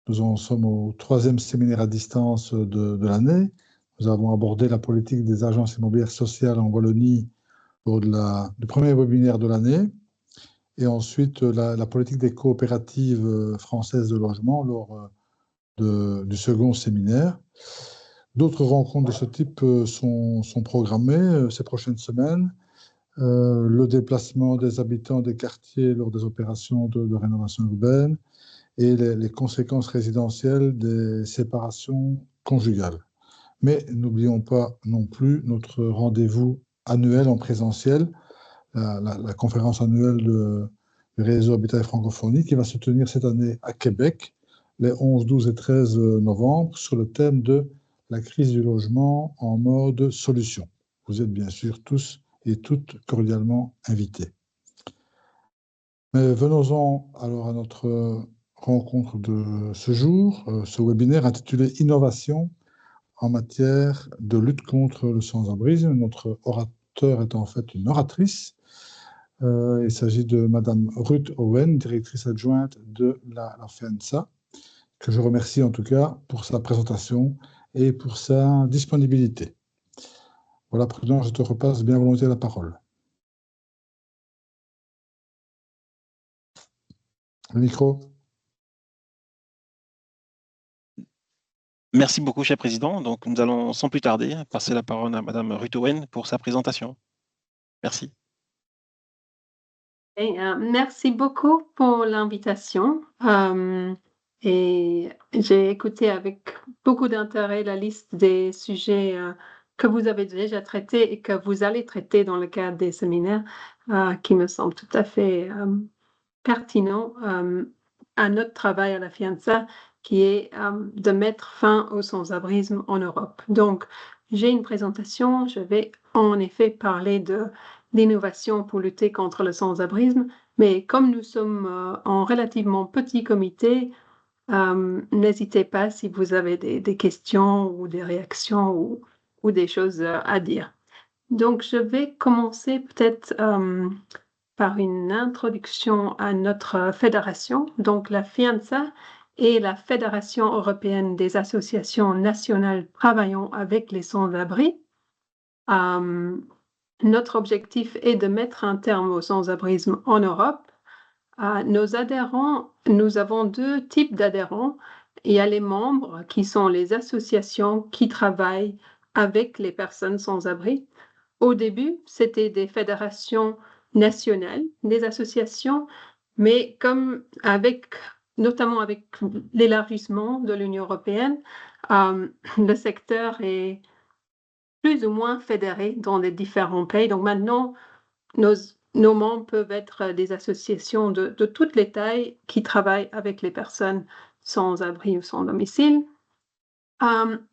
Nous en sommes au 3e séminaire à distance de l'année. Nous avons abordé la politique des agences immobilières sociales en Wallonie lors du premier webinaire de l'année, et ensuite la politique des coopératives françaises de logement lors du second séminaire. D'autres rencontres de ce type sont programmées ces prochaines semaines. Le déplacement des habitants des quartiers lors des opérations de rénovation urbaine et les conséquences résidentielles des séparations conjugales. Mais n'oublions pas non plus notre rendez-vous annuel en présentiel, la conférence annuelle du réseau Habitat et Francophonie, qui va se tenir cette année à Québec, les 11, 12 et 13 novembre, sur le thème de la crise du logement en mode solution. Vous êtes bien sûr tous et toutes cordialement invités. Mais venons-en alors à notre rencontre de ce jour, ce webinaire intitulé « Innovation en matière de lutte contre le sans-abrisme ». Notre orateur est en fait une oratrice. Il s'agit de Madame Ruth Owen, directrice adjointe de la FEANSA, que je remercie en tout cas pour sa présentation et pour sa disponibilité. Voilà, Prudent, je te repasse bien volontiers la parole. Le micro. Merci beaucoup, cher Président. Donc, nous allons sans plus tarder passer la parole à Madame Ruth Owen pour sa présentation. Merci. Merci beaucoup pour l'invitation. Et j'ai écouté avec beaucoup d'intérêt la liste des sujets que vous avez déjà traités et que vous allez traiter dans le cadre des séminaires, qui me semblent tout à fait pertinents à notre travail à la FEANSA, qui est de mettre fin au sans-abrisme en Europe. Donc, j'ai une présentation. Je vais en effet parler de l'innovation pour lutter contre le sans-abrisme, mais comme nous sommes en relativement petit comité, n'hésitez pas si vous avez des questions ou des réactions ou des choses à dire. Donc, je vais commencer peut-être par une introduction à notre fédération. Donc, la FEANSA est la Fédération européenne des associations nationales travaillant avec les sans-abri. Notre objectif est de mettre un terme au sans-abrisme en Europe. Nos adhérents, nous avons 2 types d'adhérents. Il y a les membres qui sont les associations qui travaillent avec les personnes sans abri. Au début, c'était des fédérations nationales, des associations, mais notamment avec l'élargissement de l'Union européenne, le secteur est plus ou moins fédérés dans les différents pays. Donc maintenant, nos membres peuvent être des associations de toutes les tailles qui travaillent avec les personnes sans abri ou sans domicile.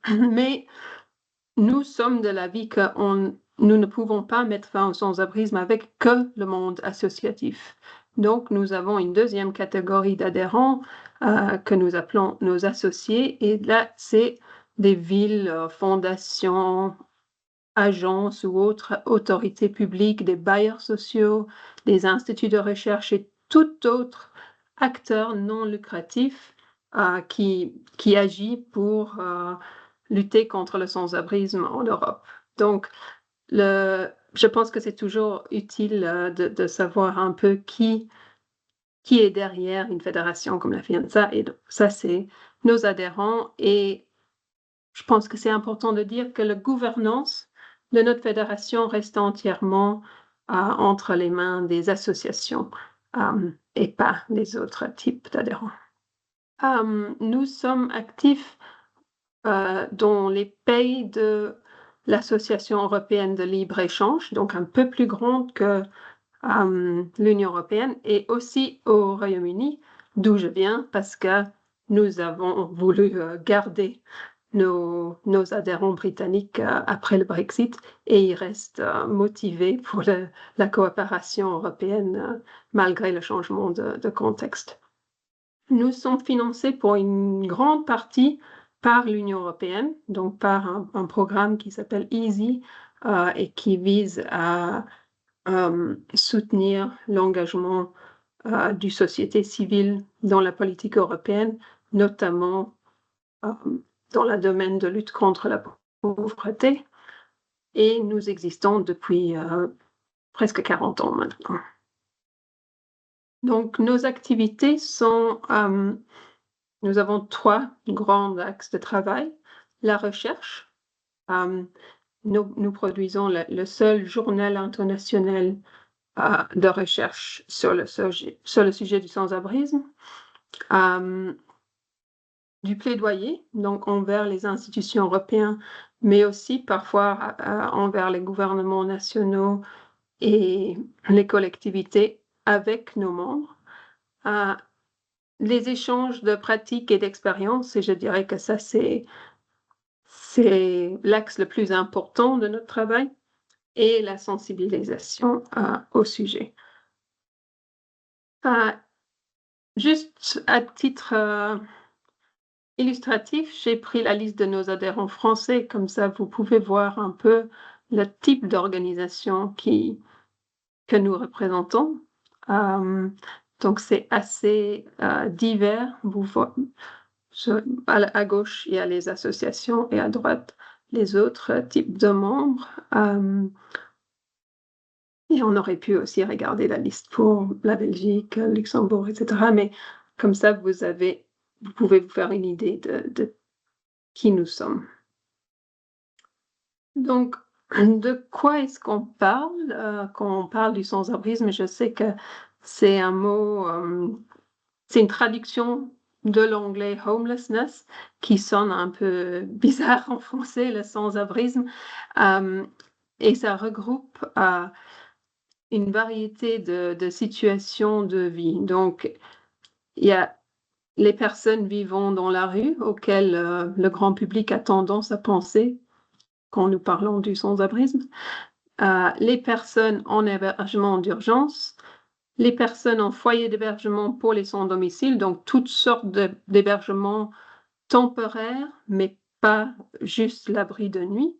Mais nous sommes de l'avis que nous ne pouvons pas mettre fin au sans-abrisme avec que le monde associatif. Donc, nous avons une deuxième catégorie d'adhérents que nous appelons nos associés. Et là, c'est des villes, fondations, agences ou autres autorités publiques, des bailleurs sociaux, des instituts de recherche et tout autre acteur non lucratif qui agit pour lutter contre le sans-abrisme en Europe. Donc, je pense que c'est toujours utile de savoir un peu qui est derrière une fédération comme la FEANSA. Et donc, ça, c'est nos adhérents. Et je pense que c'est important de dire que la gouvernance de notre fédération reste entièrement entre les mains des associations et pas des autres types d'adhérents. Nous sommes actifs dans les pays de l'Association européenne de libre-échange, donc un peu plus grande que l'Union européenne, et aussi au Royaume-Uni, d'où je viens, parce que nous avons voulu garder nos adhérents britanniques après le Brexit, et ils restent motivés pour la coopération européenne malgré le changement de contexte. Nous sommes financés pour une grande partie par l'Union européenne, donc par un programme qui s'appelle EASY et qui vise à soutenir l'engagement du société civile dans la politique européenne notamment dans le domaine de lutte contre la pauvreté, et nous existons depuis presque 40 ans maintenant. Donc, nos activités sont, nous avons 3 grands axes de travail. La recherche, nous produisons le seul journal international de recherche sur le sujet du sans-abrisme. Du plaidoyer, donc envers les institutions européennes, mais aussi parfois envers les gouvernements nationaux et les collectivités avec nos membres. Les échanges de pratiques et d'expériences, et je dirais que ça, c'est l'axe le plus important de notre travail, et la sensibilisation au sujet. Juste à titre illustratif, j'ai pris la liste de nos adhérents français, comme ça vous pouvez voir un peu le type d'organisation que nous représentons. Donc c'est assez divers. À gauche, il y a les associations et à droite, les autres types de membres. Et on aurait pu aussi regarder la liste pour la Belgique, Luxembourg, etc. Mais comme ça, vous pouvez vous faire une idée de qui nous sommes. Donc, de quoi est-ce qu'on parle quand on parle du sans-abrisme? Je sais que c'est un mot, c'est une traduction de l'anglais homelessness qui sonne un peu bizarre en français, le sans-abrisme, et ça regroupe une variété de situations de vie. Donc, il y a les personnes vivant dans la rue auxquelles le grand public a tendance à penser quand nous parlons du sans-abrisme, les personnes en hébergement d'urgence, les personnes en foyer d'hébergement pour les sans-domicile, donc toutes sortes d'hébergements temporaires, mais pas juste l'abri de nuit.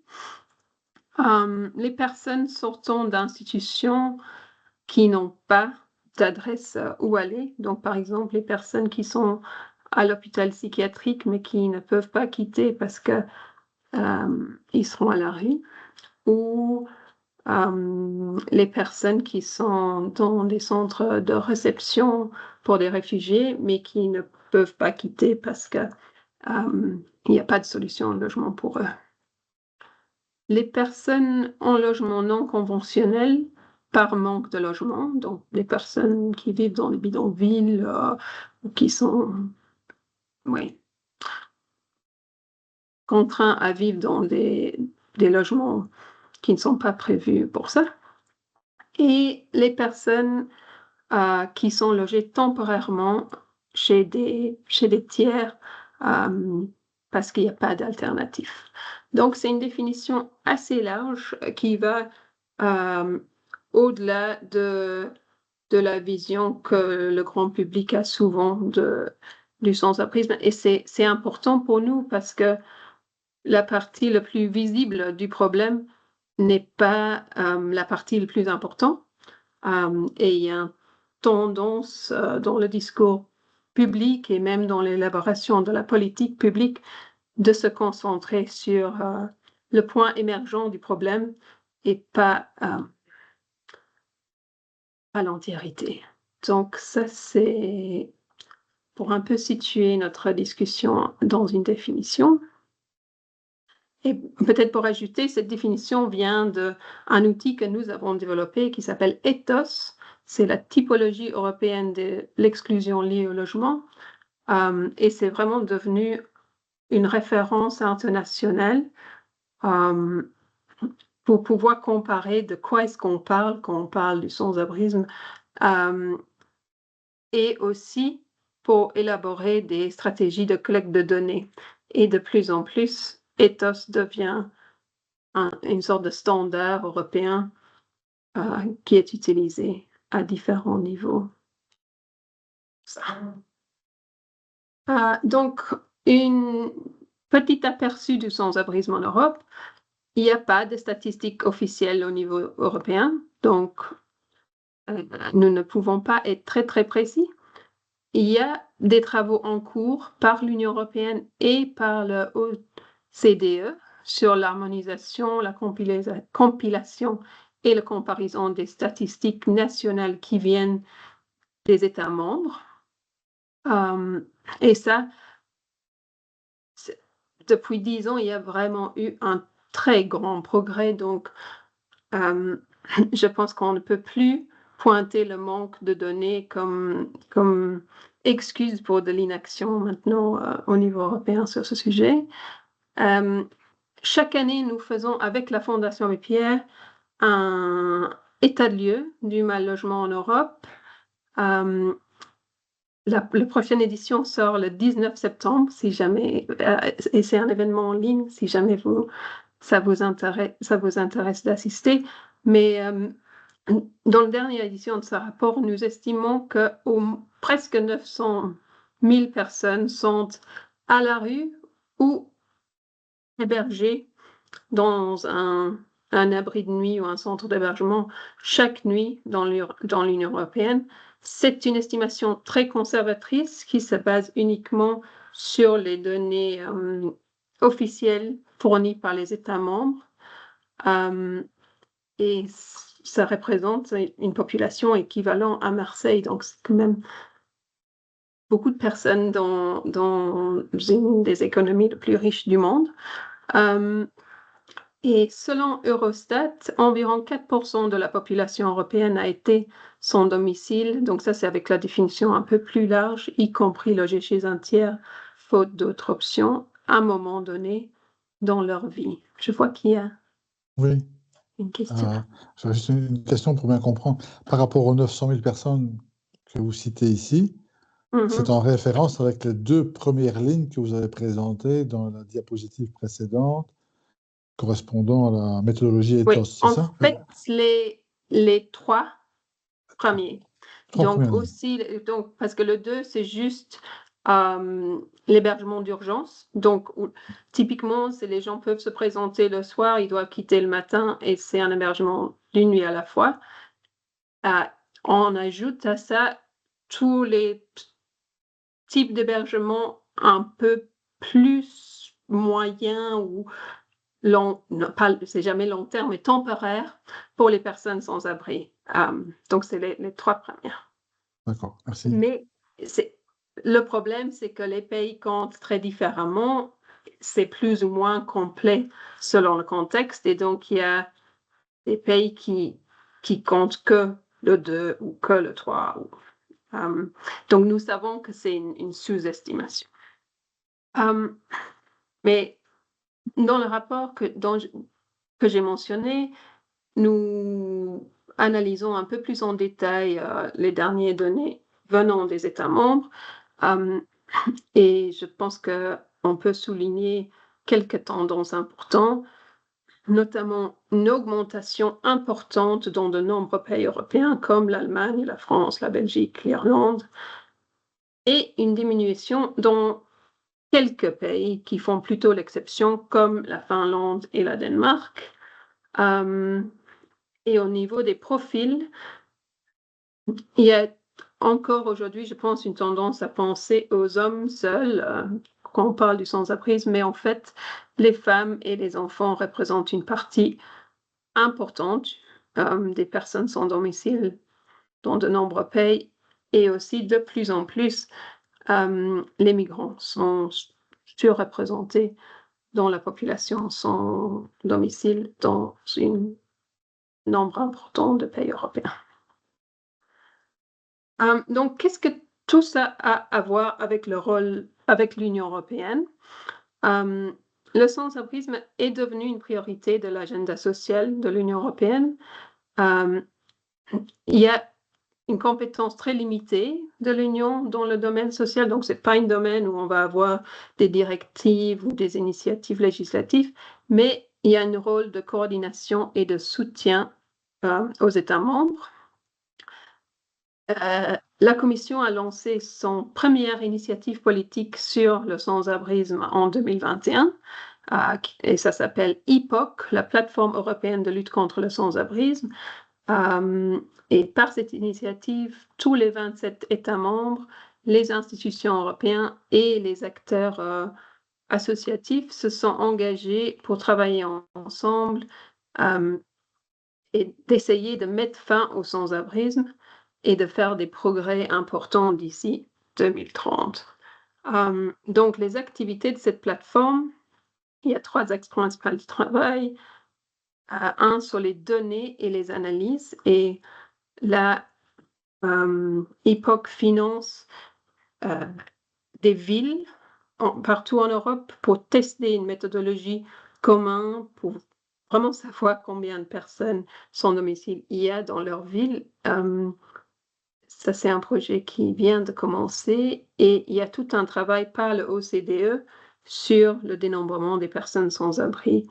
Les personnes sortant d'institutions qui n'ont pas d'adresse où aller, donc par exemple les personnes qui sont à l'hôpital psychiatrique mais qui ne peuvent pas quitter parce que ils seront à la rue, ou les personnes qui sont dans des centres de réception pour des réfugiés, mais qui ne peuvent pas quitter parce qu'il n'y a pas de solution de logement pour eux. Les personnes en logement non conventionnel par manque de logement, donc les personnes qui vivent dans les bidonvilles ou qui sont contraints à vivre dans des logements qui ne sont pas prévus pour ça. Et les personnes qui sont logées temporairement chez des tiers parce qu'il n'y a pas d'alternative. Donc, c'est une définition assez large qui va au-delà de la vision que le grand public a souvent du sans-abrisme. Et c'est important pour nous parce que la partie la plus visible du problème n'est pas la partie la plus importante. Et il y a une tendance dans le discours public et même dans l'élaboration de la politique publique de se concentrer sur le point émergent du problème et pas à l'entièreté. Donc ça, c'est pour un peu situer notre discussion dans une définition. Et peut-être pour ajouter, cette définition vient d'un outil que nous avons développé qui s'appelle Ethos. C'est la typologie européenne de l'exclusion liée au logement. Et c'est vraiment devenu une référence internationale pour pouvoir comparer de quoi est-ce qu'on parle quand on parle du sans-abrisme et aussi pour élaborer des stratégies de collecte de données. Et de plus en plus, Ethos devient une sorte de standard européen qui est utilisé à différents niveaux. Donc, un petit aperçu du sans-abrisme en Europe. Il n'y a pas de statistiques officielles au niveau européen, donc nous ne pouvons pas être très, très précis. il y a des travaux en cours par l'Union européenne et par le OCDE sur l'harmonisation, la compilation et la comparaison des statistiques nationales qui viennent des États membres. Et ça, depuis 10 ans, il y a vraiment eu un très grand progrès. Donc, je pense qu'on ne peut plus pointer le manque de données comme excuse pour de l'inaction maintenant au niveau européen sur ce sujet. Chaque année, nous faisons avec la Fondation Abbé Pierre un état de lieu du mal logement en Europe. La prochaine édition sort le 19 septembre, si jamais, et c'est un événement en ligne, si jamais ça vous intéresse d'assister. Mais dans la dernière édition de ce rapport, nous estimons que presque 900 000 personnes sont à la rue ou hébergées dans un abri de nuit ou un centre d'hébergement chaque nuit dans l'Union européenne. C'est une estimation très conservatrice qui se base uniquement sur les données officielles fournies par les États membres. Et ça représente une population équivalente à Marseille. Donc, c'est quand même beaucoup de personnes dans une des économies les plus riches du monde. Et selon Eurostat, environ 4% de la population européenne a été sans domicile. Donc ça, c'est avec la définition un peu plus large, y compris logé chez un tiers, faute d'autres options, à un moment donné dans leur vie. Je vois qu'il y a Oui. une question. J'ai juste une question pour bien comprendre. Par rapport aux 900 000 personnes que vous citez ici, c'est en référence avec les 2 premières lignes que vous avez présentées dans la diapositive précédente, correspondant à la méthodologie Oui, ETHOS, c'est ça? en fait, les 3 premiers. Donc, aussi, parce que le 2, c'est juste l'hébergement d'urgence. Donc, typiquement, les gens peuvent se présenter le soir, ils doivent quitter le matin et c'est un hébergement d'une nuit à la fois. On ajoute à ça tous les types d'hébergement un peu plus moyens ou c'est jamais long terme, mais temporaire pour les personnes sans abri. Donc, c'est les 3 premières. D'accord, merci. Mais le problème, c'est que les pays comptent très différemment. C'est plus ou moins complet selon le contexte. Et donc, il y a des pays qui comptent que le 2 ou que le 3. Donc, nous savons que c'est une sous-estimation. Mais dans le rapport que j'ai mentionné, nous analysons un peu plus en détail les dernières données venant des États membres. Et je pense qu'on peut souligner quelques tendances importantes, notamment une augmentation importante dans de nombreux pays européens comme l'Allemagne, la France, la Belgique, l'Irlande, et une diminution dans quelques pays qui font plutôt l'exception, comme la Finlande et la Danemark. Et au niveau des profils, il y a encore aujourd'hui, je pense, une tendance à penser aux hommes seuls quand on parle du sans-abrisme, mais en fait, les femmes et les enfants représentent une partie importante des personnes sans domicile dans de nombreux pays, et aussi de plus en plus, les migrants sont surreprésentés dans la population sans domicile dans un nombre important de pays européens. Donc, qu'est-ce que tout ça a à voir avec le rôle, avec l'Union européenne? Le sans-abrisme est devenu une priorité de l'agenda social de l'Union européenne. Il y a une compétence très limitée de l'Union dans le domaine social, donc ce n'est pas un domaine où on va avoir des directives ou des initiatives législatives, mais il y a un rôle de coordination et de soutien aux États membres. La Commission a lancé son première initiative politique sur le sans-abrisme en 2021, et ça s'appelle EPOC, la plateforme européenne de lutte contre le sans-abrisme. Et par cette initiative, tous les 27 États membres les institutions européennes et les acteurs associatifs se sont engagés pour travailler ensemble et d'essayer de mettre fin au sans-abrisme et de faire des progrès importants d'ici 2030. Donc, les activités de cette plateforme, il y a 3 axes principaux de travail. Un sur les données et les analyses, et la EPOC finance des villes partout en Europe pour tester une méthodologie commune pour vraiment savoir combien de personnes sans domicile il y a dans leur ville. Ça, c'est un projet qui vient de commencer et il y a tout un travail par le OCDE sur le dénombrement des personnes sans abri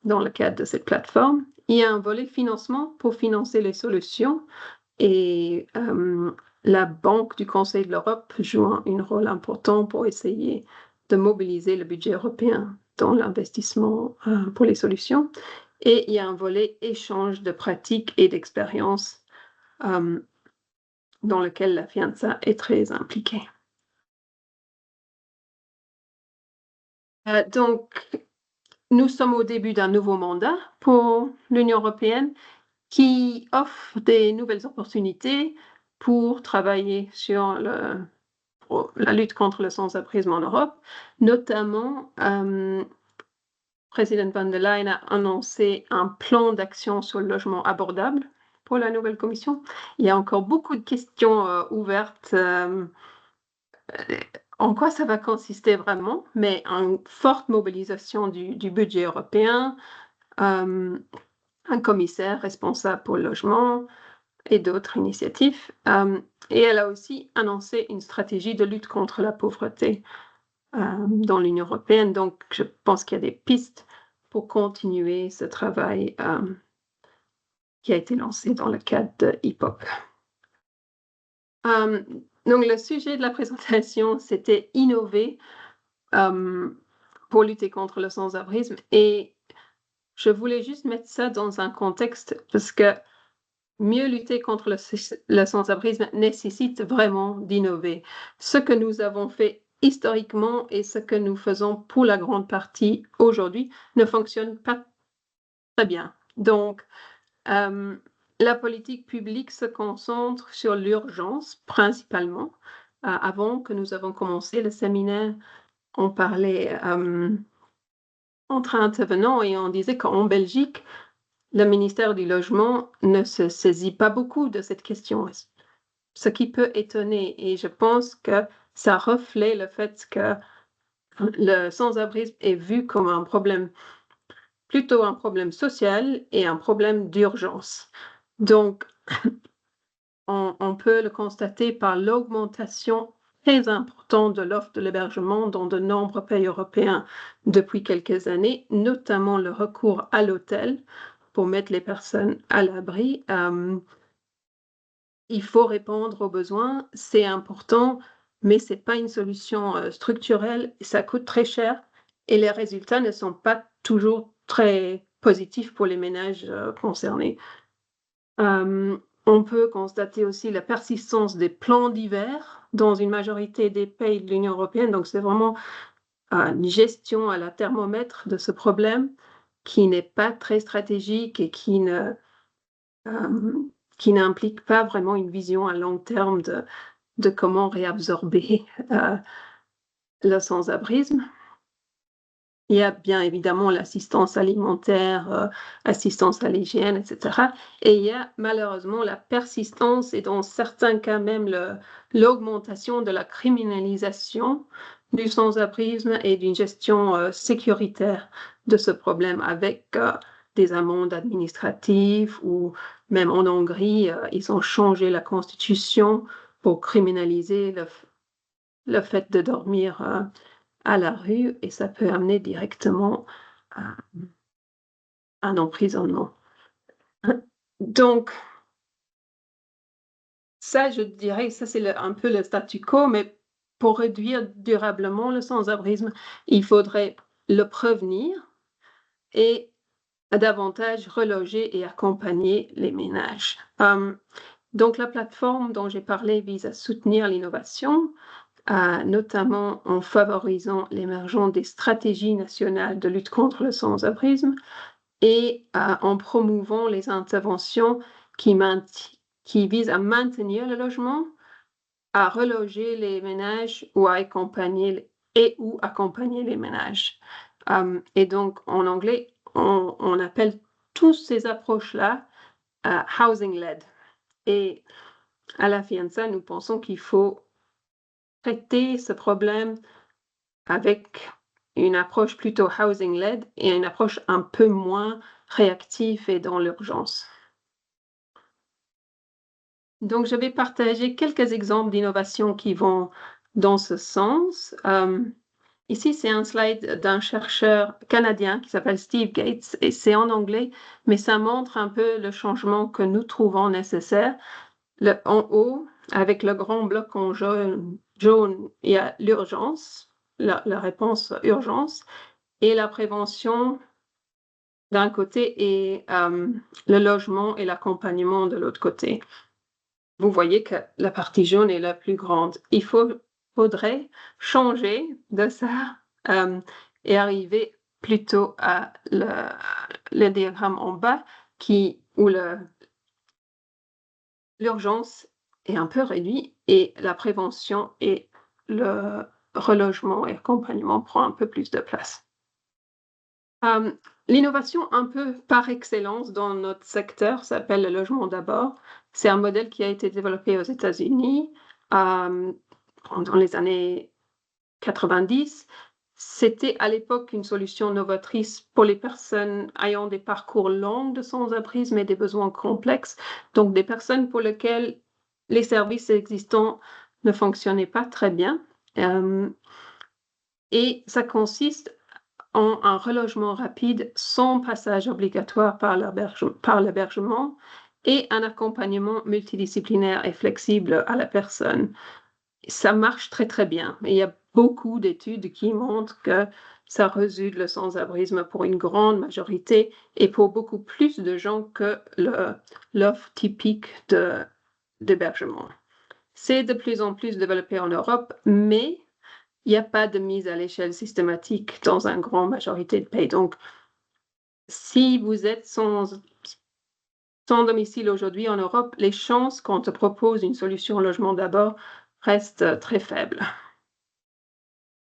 dans le cadre de cette plateforme. Il y a un volet financement pour financer les solutions et la Banque du Conseil de l'Europe joue un rôle important pour essayer de mobiliser le budget européen dans l'investissement pour les solutions. Et il y a un volet échange de pratiques et d'expériences dans lequel la FIANSA est très impliquée. Donc, nous sommes au début d'un nouveau mandat pour l'Union européenne qui offre des nouvelles opportunités pour travailler sur la lutte contre le sans-abrisme en Europe. Notamment, Président von der Leyen a annoncé un plan d'action sur le logement abordable pour la nouvelle commission. Il y a encore beaucoup de questions ouvertes. En quoi ça va consister vraiment, mais une forte mobilisation du budget européen, un commissaire responsable pour le logement et d'autres initiatives. Et elle a aussi annoncé une stratégie de lutte contre la pauvreté dans l'Union européenne. Donc, je pense qu'il y a des pistes pour continuer ce travail qui a été lancé dans le cadre de EPOC. Donc, le sujet de la présentation, c'était innover pour lutter contre le sans-abrisme. Et je voulais juste mettre ça dans un contexte parce que mieux lutter contre le sans-abrisme nécessite vraiment d'innover. Ce que nous avons fait historiquement et ce que nous faisons pour la grande partie aujourd'hui ne fonctionne pas très bien. Donc, la politique publique se concentre sur l'urgence principalement. Avant que nous avons commencé le séminaire, on parlait entre intervenants et on disait qu'en Belgique, le ministère du Logement ne se saisit pas beaucoup de cette question, ce qui peut étonner. Et je pense que ça reflète le fait que le sans-abrisme est vu comme un problème, plutôt un problème social et un problème d'urgence. Donc, on peut le constater par l'augmentation très importante de l'offre de l'hébergement dans de nombreux pays européens depuis quelques années, notamment le recours à l'hôtel pour mettre les personnes à l'abri. Il faut répondre aux besoins, c'est important, mais ce n'est pas une solution structurelle, ça coûte très cher et les résultats ne sont pas toujours très positifs pour les ménages concernés. On peut constater aussi la persistance des plans d'hiver dans une majorité des pays de l'Union européenne. Donc, c'est vraiment une gestion à la thermomètre de ce problème qui n'est pas très stratégique et qui n'implique pas vraiment une vision à long terme de comment réabsorber le sans-abrisme. Il y a bien évidemment l'assistance alimentaire, assistance à l'hygiène, etc. Et il y a malheureusement la persistance et dans certains cas même l'augmentation de la criminalisation du sans-abrisme et d'une gestion sécuritaire de ce problème avec des amendes administratives ou même en Hongrie, ils ont changé la constitution pour criminaliser le fait de dormir à la rue et ça peut amener directement à un emprisonnement. Donc, ça, je dirais, ça c'est un peu le statu quo, mais pour réduire durablement le sans-abrisme, il faudrait le prévenir et davantage reloger et accompagner les ménages. Donc, la plateforme dont j'ai parlé vise à soutenir l'innovation, notamment en favorisant l'émergence des stratégies nationales de lutte contre le sans-abrisme et en promouvant les interventions qui visent à maintenir le logement, à reloger les ménages ou à accompagner les ménages. Et donc, en anglais, on appelle toutes ces approches-là housing-led. Et à la Fianza, nous pensons qu'il faut traiter ce problème avec une approche plutôt housing-led et une approche un peu moins réactive et dans l'urgence. Donc, je vais partager quelques exemples d'innovations qui vont dans ce sens. Ici, c'est un slide d'un chercheur canadien qui s'appelle Steve Gates, et c'est en anglais, mais ça montre un peu le changement que nous trouvons nécessaire. En haut, avec le grand bloc en jaune, il y a l'urgence, la réponse urgence, et la prévention d'un côté et le logement et l'accompagnement de l'autre côté. Vous voyez que la partie jaune est la plus grande. Il faudrait changer de ça et arriver plutôt à le diagramme en bas où l'urgence est un peu réduite et la prévention et le relogement et accompagnement prend un peu plus de place. L'innovation un peu par excellence dans notre secteur s'appelle le logement d'abord. C'est un modèle qui a été développé aux États-Unis dans les années 90. C'était à l'époque une solution novatrice pour les personnes ayant des parcours longs de sans-abrisme et des besoins complexes, donc des personnes pour lesquelles les services existants ne fonctionnaient pas très bien. Et ça consiste en un relogement rapide sans passage obligatoire par l'hébergement et un accompagnement multidisciplinaire et flexible à la personne. Ça marche très très bien. Il y a beaucoup d'études qui montrent que ça résout le sans-abrisme pour une grande majorité et pour beaucoup plus de gens que l'offre typique d'hébergement. C'est de plus en plus développé en Europe, mais il n'y a pas de mise à l'échelle systématique dans une grande majorité de pays. Donc, si vous êtes sans domicile aujourd'hui en Europe, les chances qu'on te propose une solution logement d'abord restent très faibles.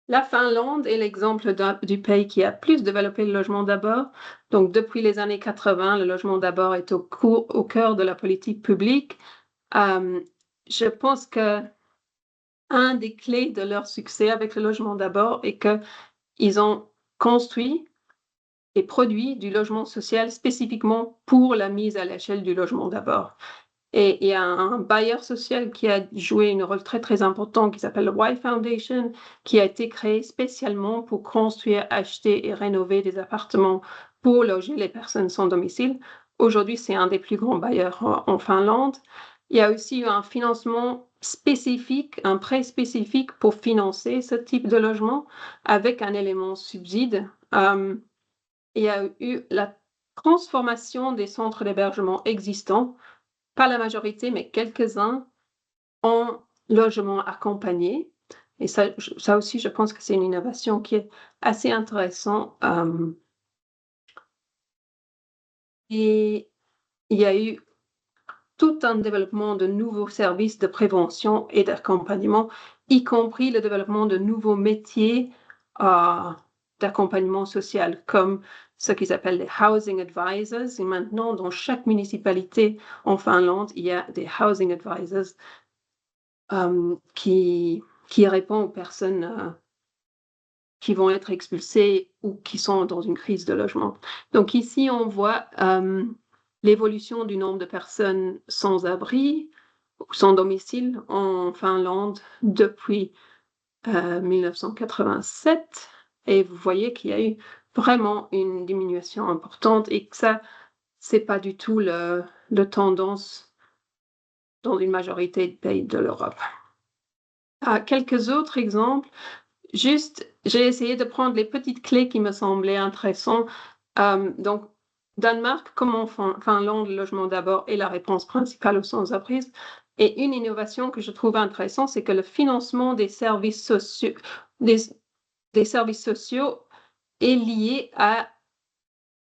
La Finlande est l'exemple du pays qui a plus développé le logement d'abord. Donc, depuis les années 80, le logement d'abord est au cœur de la politique publique. Je pense que un des clés de leur succès avec le logement d'abord est qu'ils ont construit et produit du logement social spécifiquement pour la mise à l'échelle du logement d'abord. Et il y a un bailleur social qui a joué un rôle très, très important qui s'appelle le Y Foundation, qui a été créé spécialement pour construire, acheter et rénover des appartements pour loger les personnes sans domicile. Aujourd'hui, c'est un des plus grands bailleurs en Finlande. Il y a aussi eu un financement spécifique, un prêt spécifique pour financer ce type de logement avec un élément subside. Il y a eu la transformation des centres d'hébergement existants, pas la majorité, mais quelques-uns, en logement accompagné. Et ça aussi, je pense que c'est une innovation qui est assez intéressante. Et il y a eu tout un développement de nouveaux services de prévention et d'accompagnement, y compris le développement de nouveaux métiers d'accompagnement social, comme ce qu'ils appellent les housing advisors. Et maintenant, dans chaque municipalité en Finlande, il y a des housing advisors qui répondent aux personnes qui vont être expulsées ou qui sont dans une crise de logement. Donc ici, on voit l'évolution du nombre de personnes sans abri, sans domicile en Finlande depuis 1987. Et vous voyez qu'il y a eu vraiment une diminution importante et que ça, c'est pas du tout la tendance dans une majorité de pays de l'Europe. Quelques autres exemples. Juste, j'ai essayé de prendre les petites clés qui me semblaient intéressantes. Donc, Danemark, comme en Finlande, le logement d'abord est la réponse principale aux sans-abrisme. Et une innovation que je trouve intéressante, c'est que le financement des services sociaux, des services sociaux est lié à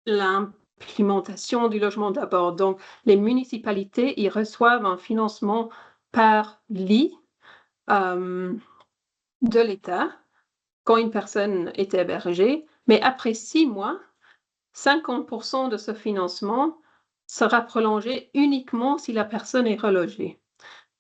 l'implémentation du logement d'abord. Donc, les municipalités, ils reçoivent un financement par lit de l'État quand une personne est hébergée, mais après 6 mois, 50% de ce financement sera prolongé uniquement si la personne est relogée.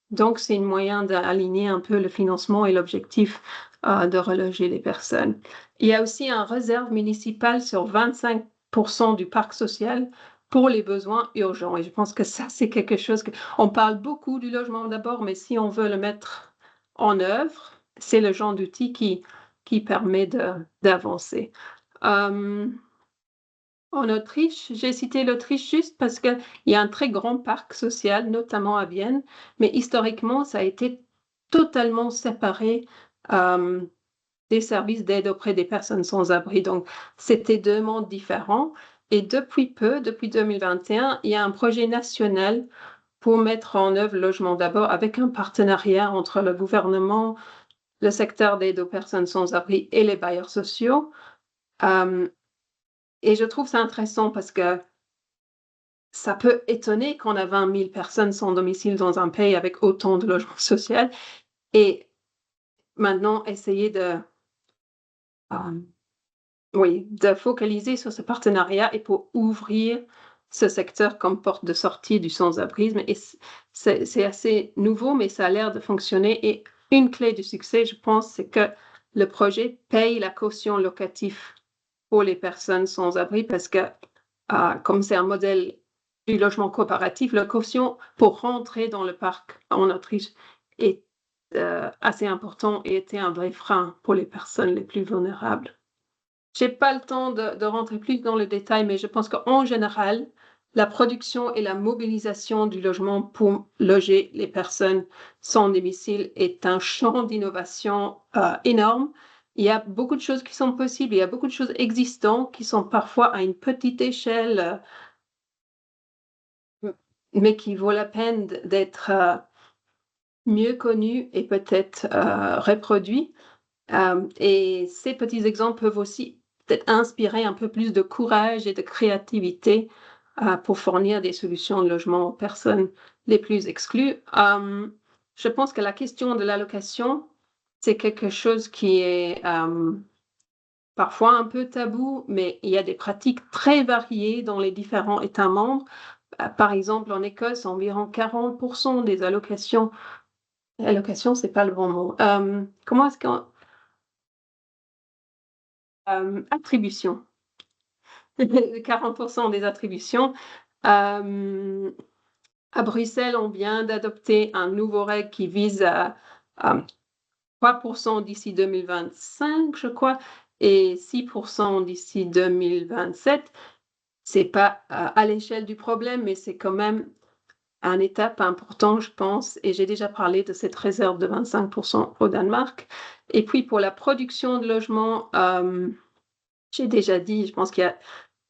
Donc, c'est un moyen d'aligner un peu le financement et l'objectif de reloger les personnes. Il y a aussi une réserve municipale sur 25% du parc social pour les besoins urgents. Et je pense que ça, c'est quelque chose on parle beaucoup du logement d'abord, mais si on veut le mettre en œuvre, c'est le genre d'outil qui permet d'avancer. En Autriche, j'ai cité l'Autriche juste parce qu'il y a un très grand parc social, notamment à Vienne, mais historiquement, ça a été totalement séparé des services d'aide auprès des personnes sans abri. Donc, c'était 2 mondes différents. Et depuis 2021, il y a un projet national pour mettre en œuvre le logement d'abord avec un partenariat entre le gouvernement, le secteur d'aide aux personnes sans abri et les bailleurs sociaux. Et je trouve ça intéressant parce que ça peut étonner qu'on a 20 000 personnes sans domicile dans un pays avec autant de logements sociaux. Et maintenant, essayer de focaliser sur ce partenariat et pour ouvrir ce secteur comme porte de sortie du sans-abrisme. Et c'est assez nouveau, mais ça a l'air de fonctionner. Et une clé du succès, je pense, c'est que le projet paye la caution locative pour les personnes sans abri parce que, comme c'est un modèle du logement coopératif, la caution pour rentrer dans le parc en Autriche est assez important et était un vrai frein pour les personnes les plus vulnérables. Je n'ai pas le temps de rentrer plus dans le détail, mais je pense qu'en général, la production et la mobilisation du logement pour loger les personnes sans domicile est un champ d'innovation énorme. Il y a beaucoup de choses qui sont possibles, il y a beaucoup de choses existantes qui sont parfois à une petite échelle, mais qui vaut la peine d'être mieux connues et peut-être reproduits. Et ces petits exemples peuvent aussi peut-être inspirer un peu plus de courage et de créativité pour fournir des solutions de logement aux personnes les plus exclues. Je pense que la question de l'allocation, c'est quelque chose qui est parfois un peu tabou, mais il y a des pratiques très variées dans les différents États membres. Par exemple, en Écosse, environ 40% des allocations, c'est pas le bon mot. Comment est-ce qu'on... attribution. 40% des attributions. À Bruxelles, on vient d'adopter un nouveau règle qui vise à 3% d'ici 2025, je crois, et 6% d'ici 2027. C'est pas à l'échelle du problème, mais c'est quand même une étape importante, je pense, et j'ai déjà parlé de cette réserve de 25% au Danemark. Et puis pour la production de logements, j'ai déjà dit, je pense qu'il y a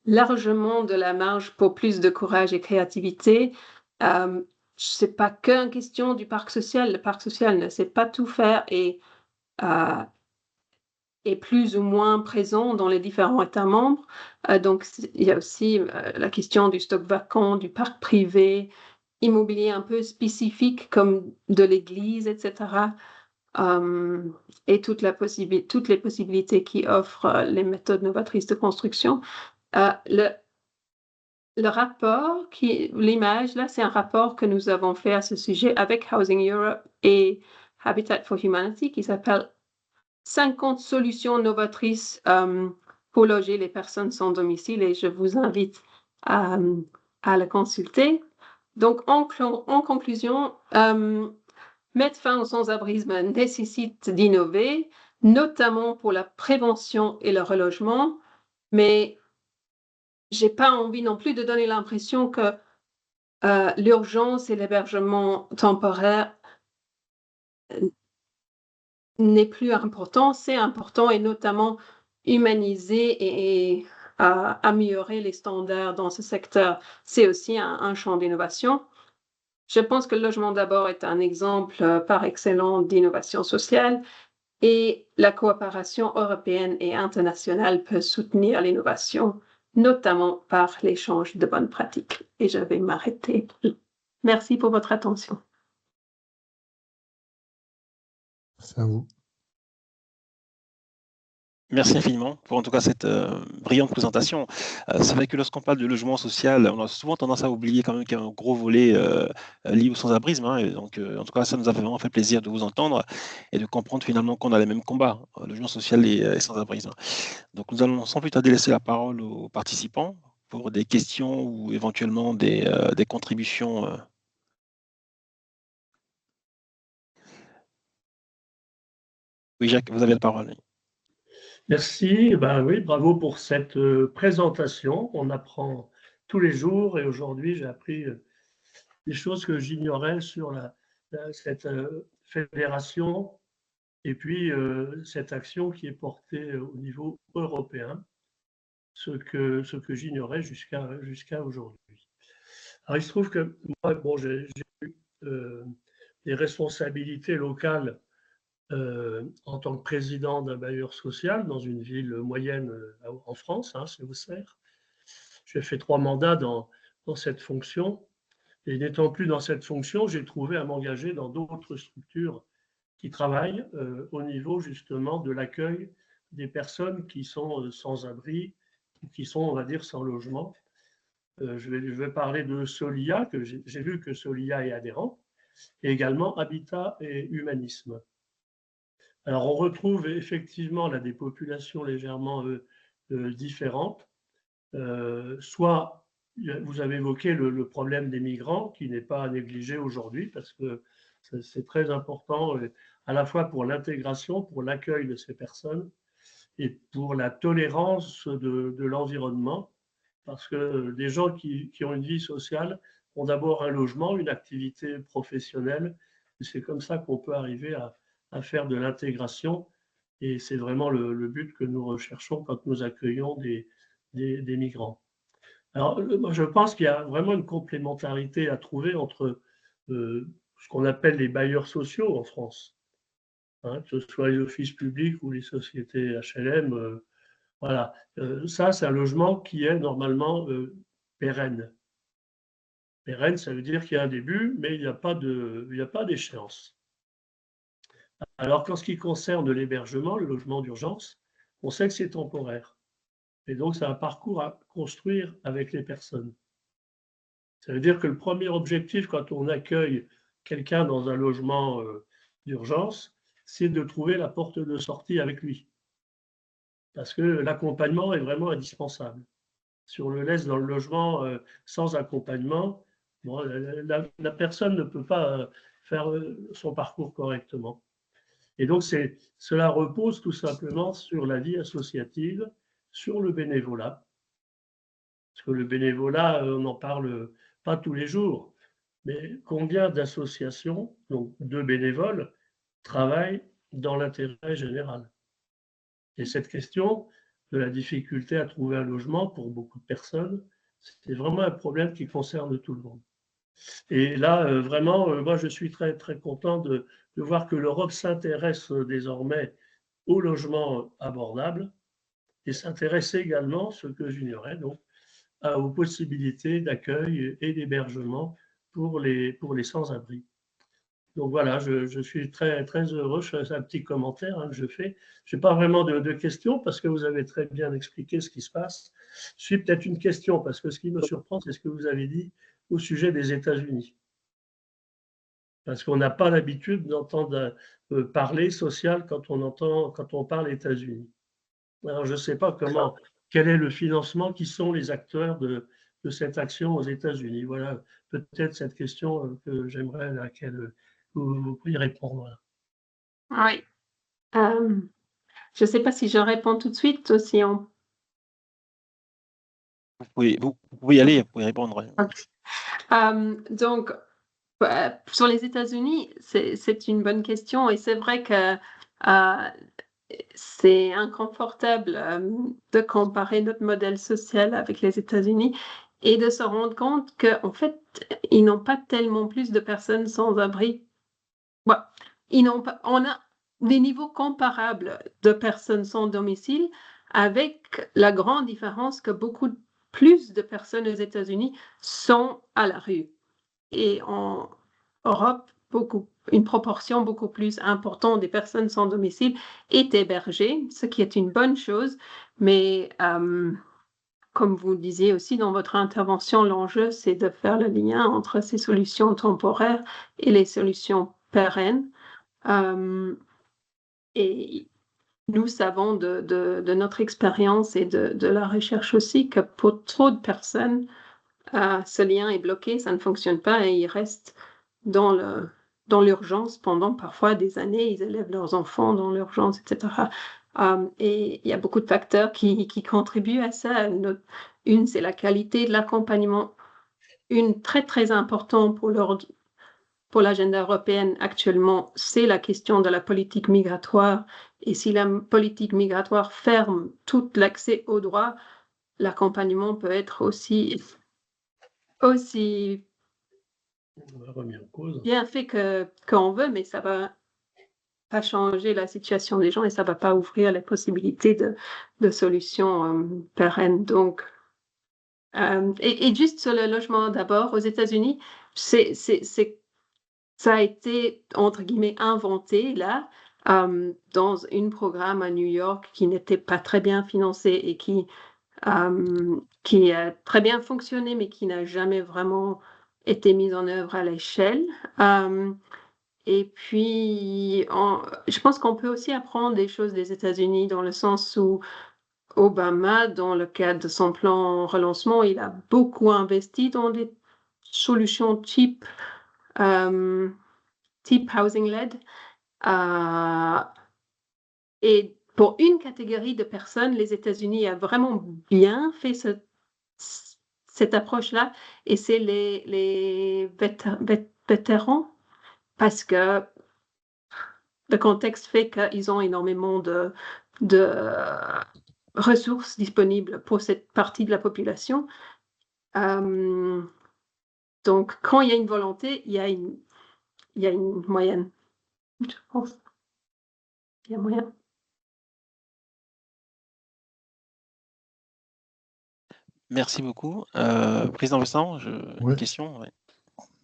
largement de la marge pour plus de courage et créativité. C'est pas qu'une question du parc social. Le parc social ne sait pas tout faire et est plus ou moins présent dans les différents États membres. Donc, il y a aussi la question du stock vacant, du parc privé, immobilier un peu spécifique comme de l'église, etc. Et toutes les possibilités qui offrent les méthodes novatrices de construction. Le rapport, l'image, là, c'est un rapport que nous avons fait à ce sujet avec Housing Europe et Habitat for Humanity qui s'appelle 50 solutions novatrices pour loger les personnes sans domicile et je vous invite à le consulter. Donc, en conclusion, mettre fin au sans-abrisme nécessite d'innover, notamment pour la prévention et le relogement, mais j'ai pas envie non plus de donner l'impression que l'urgence et l'hébergement temporaire n'est plus important. C'est important et notamment humaniser et améliorer les standards dans ce secteur. C'est aussi un champ d'innovation. Je pense que le logement d'abord est un exemple par excellence d'innovation sociale et la coopération européenne et internationale peut soutenir l'innovation, notamment par l'échange de bonnes pratiques. Et je vais m'arrêter. Merci pour votre attention. C'est à vous. Merci infiniment pour en tout cas cette brillante présentation. C'est vrai que lorsqu'on parle de logement social, on a souvent tendance à oublier quand même qu'il y a un gros volet lié au sans-abrisme. Hein, et donc, en tout cas, ça nous a vraiment fait plaisir de vous entendre et de comprendre finalement qu'on a les mêmes combats, logement social et sans-abrisme. Donc, nous allons sans plus tarder laisser la parole aux participants pour des questions ou éventuellement des contributions. Oui, Jacques, vous avez la parole. Merci, oui, bravo pour cette présentation. On apprend tous les jours et aujourd'hui j'ai appris des choses que j'ignorais sur cette fédération et puis cette action qui est portée au niveau européen, ce que j'ignorais jusqu'à aujourd'hui. Alors il se trouve que moi, bon, j'ai eu des responsabilités locales en tant que président d'un bailleur social dans une ville moyenne en France, hein, c'est Auxerre. J'ai fait 3 mandats dans cette fonction. Et n'étant plus dans cette fonction, j'ai trouvé à m'engager dans d'autres structures qui travaillent au niveau justement de l'accueil des personnes qui sont sans abri, qui sont, on va dire, sans logement. Je vais parler de Solia, que j'ai vu que Solia est adhérent, et également Habitat et Humanisme. Alors, on retrouve effectivement là des populations légèrement différentes. Soit vous avez évoqué le problème des migrants qui n'est pas à négliger aujourd'hui parce que c'est très important à la fois pour l'intégration, pour l'accueil de ces personnes et pour la tolérance de l'environnement parce que des gens qui ont une vie sociale ont d'abord un logement, une activité professionnelle et c'est comme ça qu'on peut arriver à faire de l'intégration et c'est vraiment le but que nous recherchons quand nous accueillons des migrants. Alors, moi, je pense qu'il y a vraiment une complémentarité à trouver entre ce qu'on appelle les bailleurs sociaux en France, hein, que ce soit les offices publics ou les sociétés HLM. Voilà, ça, c'est un logement qui est normalement pérenne. Pérenne, ça veut dire qu'il y a un début, mais il n'y a pas d'échéance. Alors qu'en ce qui concerne l'hébergement, le logement d'urgence, on sait que c'est temporaire. Et donc, c'est un parcours à construire avec les personnes. Ça veut dire que le premier objectif quand on accueille quelqu'un dans un logement d'urgence, c'est de trouver la porte de sortie avec lui. Parce que l'accompagnement est vraiment indispensable. Si on le laisse dans le logement sans accompagnement, bon, la personne ne peut pas faire son parcours correctement. Et donc, cela repose tout simplement sur la vie associative, sur le bénévolat. Parce que le bénévolat, on n'en parle pas tous les jours, mais combien d'associations, donc de bénévoles, travaillent dans l'intérêt général? Et cette question de la difficulté à trouver un logement pour beaucoup de personnes, c'est vraiment un problème qui concerne tout le monde. Et là, vraiment, moi, je suis très, très content de voir que l'Europe s'intéresse désormais au logement abordable et s'intéresse également, ce que j'ignorais, donc, aux possibilités d'accueil et d'hébergement pour les sans-abri. Donc voilà, je suis très, très heureux. C'est un petit commentaire que je fais. Je n'ai pas vraiment de questions parce que vous avez très bien expliqué ce qui se passe. Je suis peut-être une question parce que ce qui me surprend, c'est ce que vous avez dit au sujet des États-Unis. Parce qu'on n'a pas l'habitude d'entendre parler social quand on parle États-Unis. Alors, je ne sais pas quel est le financement, qui sont les acteurs de cette action aux États-Unis. Voilà, peut-être cette question que j'aimerais à laquelle vous pourriez répondre. Oui. Je ne sais pas si je réponds tout de suite ou si on... Vous pouvez y aller, vous pouvez répondre. Okay. Donc, sur les États-Unis, c'est une bonne question et c'est vrai que c'est inconfortable de comparer notre modèle social avec les États-Unis et de se rendre compte qu'en fait, ils n'ont pas tellement plus de personnes sans abri. Bon, on a des niveaux comparables de personnes sans domicile, avec la grande différence que beaucoup plus de personnes aux États-Unis sont à la rue. Et en Europe, une proportion beaucoup plus importante des personnes sans domicile est hébergée, ce qui est une bonne chose, mais comme vous le disiez aussi dans votre intervention, l'enjeu, c'est de faire le lien entre ces solutions temporaires et les solutions pérennes. Et nous savons de notre expérience et de la recherche aussi que pour trop de personnes, ce lien est bloqué, ça ne fonctionne pas et ils restent dans l'urgence pendant parfois des années, ils élèvent leurs enfants dans l'urgence, etc. Et il y a beaucoup de facteurs qui contribuent à ça. Une, c'est la qualité de l'accompagnement. Une très, très importante pour l'agenda européenne actuellement, c'est la question de la politique migratoire. Et si la politique migratoire ferme tout l'accès aux droits, l'accompagnement peut être aussi bien fait qu'on veut, mais ça va pas changer la situation des gens et ça va pas ouvrir les possibilités de solutions pérennes. Donc, et juste sur le logement d'abord, aux États-Unis, ça a été, entre guillemets, inventé là, dans un programme à New York qui n'était pas très bien financé et qui a très bien fonctionné, mais qui n'a jamais vraiment été mis en œuvre à l'échelle. Et puis, je pense qu'on peut aussi apprendre des choses des États-Unis dans le sens où Obama, dans le cadre de son plan relancement, il a beaucoup investi dans des solutions type housing-led. Et pour une catégorie de personnes, les États-Unis ont vraiment bien fait cette approche-là, et c'est les vétérans, parce que le contexte fait qu'ils ont énormément de ressources disponibles pour cette partie de la population. Donc, quand il y a une volonté, il y a une moyenne, je pense. Il y a moyen. Merci beaucoup. Président Vincent, Oui. une question. Ouais.